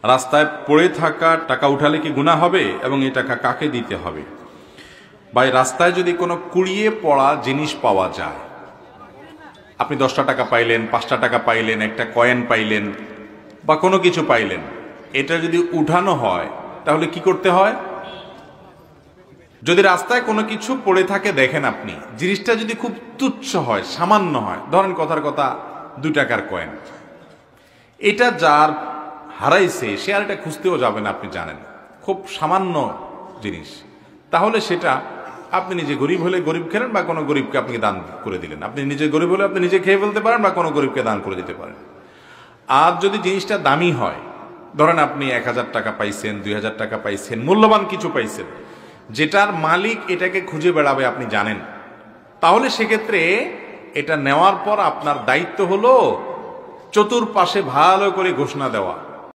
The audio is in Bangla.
রাস্তায় পড়ে থাকা টাকা উঠালে কি গুনাহ হবে এবং এই টাকা কাকে দিতে হবে? ভাই, রাস্তায় যদি কোনো কুড়িয়ে পড়া জিনিস পাওয়া যায়, আপনি 10টা টাকা পাইলেন, 5টা টাকা পাইলেন, একটা কয়েন পাইলেন বা কোনো কিছু পাইলেন, এটা যদি উঠানো হয় তাহলে কি করতে হয়? যদি রাস্তায় কোনো কিছু পড়ে থাকে দেখেন আপনি, জিনিসটা যদি খুব তুচ্ছ হয়, সামান্য হয়, ধরেন কথার কথা 2 টাকার কয়েন, এটা যার হারাইছে সে আর এটা খুঁজতেও যাবে না, আপনি জানেন খুব সামান্য জিনিস, তাহলে সেটা আপনি নিজে গরিব হলে গরিব খেলেন বা কোনো গরিবকে আপনি দান করে দিলেন। আপনি নিজে গরিব হলে আপনি নিজে খেয়ে ফেলতে পারেন বা কোনো গরিবকে দান করে দিতে পারেন। আর যদি জিনিসটা দামি হয়, ধরেন আপনি 1000 টাকা পাইছেন, 2000 টাকা পাইছেন, মূল্যবান কিছু পাইছেন, যেটার মালিক এটাকে খুঁজে বেড়াবে আপনি জানেন, তাহলে সেক্ষেত্রে এটা নেওয়ার পর আপনার দায়িত্ব হলো চতুর্পাশে ভালো করে ঘোষণা দেওয়া